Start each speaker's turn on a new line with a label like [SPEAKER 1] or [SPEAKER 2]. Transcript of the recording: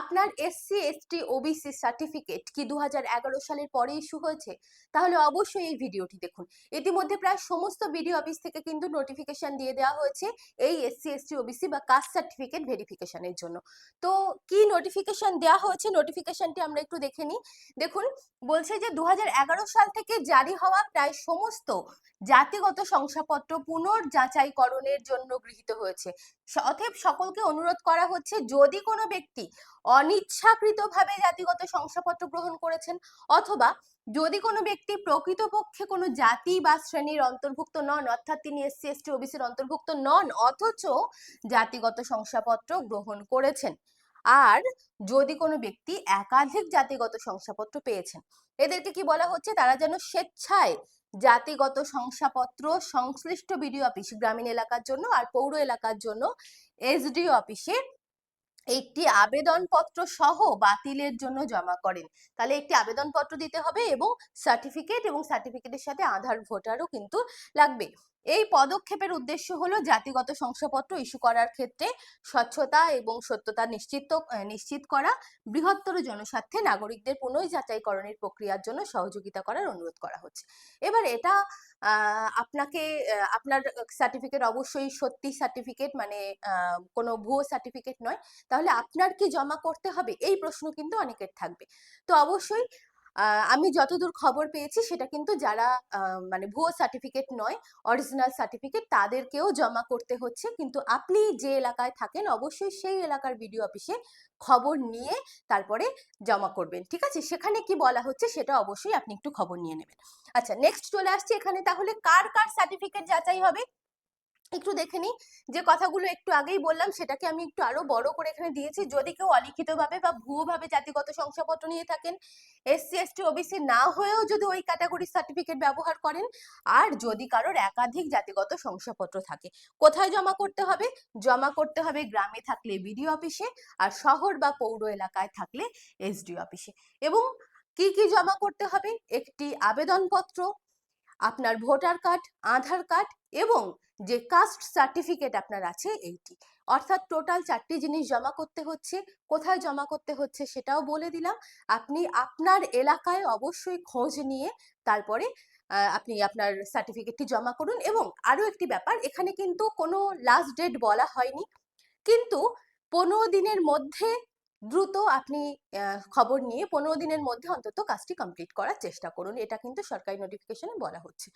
[SPEAKER 1] আপনার SC ST OBC certificate কি 2011 সালের পরে ইস্যু হয়েছে? তাহলে অবশ্যই এই ভিডিওটি দেখুন। ইতিমধ্যে প্রায় সমস্ত বিডিও অফিস থেকে কিন্তু নোটিফিকেশন দিয়ে দেওয়া হয়েছে এই এসসি এসটি ওবিসি বা কাস্ট সার্টিফিকেট ভেরিফিকেশনের জন্য। তো কি নোটিফিকেশন দেওয়া হয়েছে, নোটিফিকেশনটি আমরা একটু দেখে নিই। দেখুন, বলছে যে 2011 সাল থেকে জারি হওয়া প্রায় সমস্ত জাতিগত শংসাপত্র পুনর্যাচাইকরণের জন্য গৃহীত হয়েছে। অতএব সকলকে অনুরোধ করা হচ্ছে, যদি কোনো ব্যক্তি অনিচ্ছাকৃতভাবে জাতিগত শংসাপত্র গ্রহণ করেছেন, অথবা যদি কোনো ব্যক্তি প্রকৃতপক্ষে কোনো জাতি বা শ্রেণীর অন্তর্ভুক্ত নন, অর্থাৎ তিনি এসসি এসটি ওবিসির অন্তর্ভুক্ত নন, অথচ জাতিগত শংসাপত্র গ্রহণ করেছেন, আর যদি কোনো ব্যক্তি একাধিক জাতিগত শংসাপত্র পেয়েছেন, এদেরকে কি বলা হচ্ছে, তারা যেন স্বেচ্ছায় জাতিগত শংসাপত্র সংশ্লিষ্ট বিডিও অফিস, গ্রামীণ এলাকার জন্য আর পৌর এলাকার জন্য এসডিও অফিসে একটি আবেদনপত্র সহ বাতিলের জন্য জমা করেন। তাহলে একটি আবেদনপত্র দিতে হবে এবং সার্টিফিকেটের সাথে আধার ভোটারও কিন্তু লাগবে। এই পদক্ষেপের উদ্দেশ্য হলো জাতিগত শংসাপত্র ইস্যু করার ক্ষেত্রে স্বচ্ছতা এবং সত্যতা নিশ্চিত করা, বৃহত্তর জনস্বার্থে নাগরিকদের পুনর্যাচাইকরণের প্রক্রিয়ার জন্য সহযোগিতা করার অনুরোধ করা হচ্ছে। এবার এটা আপনাকে আপনার সার্টিফিকেট অবশ্যই সত্যি সার্টিফিকেট, মানে কোনো ভুয়ো সার্টিফিকেট নয়। তাহলে আপনার কি জমা করতে হবে, এই প্রশ্ন কিন্তু অনেকের থাকবে। তো অবশ্যই আমি যতদূর খবর পেয়েছি সেটা কিন্তু যারা মানে ভুয়ো সার্টিফিকেট নয়, অরিজিনাল সার্টিফিকেট, তাদেরকেও জমা করতে হচ্ছে। কিন্তু আপনি যে এলাকায় থাকেন অবশ্যই সেই এলাকার বিডিও অফিসে খবর নিয়ে তারপরে জমা করবেন, ঠিক আছে? সেখানে কি বলা হচ্ছে সেটা অবশ্যই আপনি একটু খবর নিয়ে নেবেন। আচ্ছা, নেক্সট চলে আসছে এখানে। তাহলে কার কার সার্টিফিকেট যাচাই হবে একটু দেখে নিই। যে কথাগুলো একটু আগেই বললাম সেটাকে আমি একটু আরো বড় করে এখানে দিয়েছি। যদি কেউ অলিখিতভাবে বা ভুয়োভাবে জাতিগত শংসাপত্র নিয়ে থাকেন, এসসি এসটি ওবিসি না হয়েও যদি ওই ক্যাটাগরির সার্টিফিকেট ব্যবহার করেন, আর যদি কারোর একাধিক জাতিগত শংসাপত্র থাকে, কোথায় জমা করতে হবে? জমা করতে হবে গ্রামে থাকলে বিডিও অফিসে, আর শহর বা পৌর এলাকায় থাকলে এসডিও অফিসে। এবং কি কি জমা করতে হবে? একটি আবেদনপত্র, আপনার ভোটার কার্ড, আধার কার্ড এবং যে কাস্ট সার্টিফিকেট আপনার আছে এইটি। অর্থাৎ টোটাল 4টি জিনিস জমা করতে হচ্ছে। কোথায় জমা করতে হচ্ছে সেটাও বলে দিলাম। আপনি আপনার এলাকায় অবশ্যই খোঁজ নিয়ে তারপরে আপনি আপনার সার্টিফিকেটটি জমা করুন। এবং আরো একটি ব্যাপার, এখানে কিন্তু কোনো লাস্ট ডেট বলা হয়নি, কিন্তু 15 দিনের মধ্যে দ্রুত আপনি খবর নিয়ে 15 দিনের মধ্যে অন্তত কাজটি কমপ্লিট করার চেষ্টা করুন, এটা কিন্তু সরকারি নোটিফিকেশনে বলা হচ্ছে।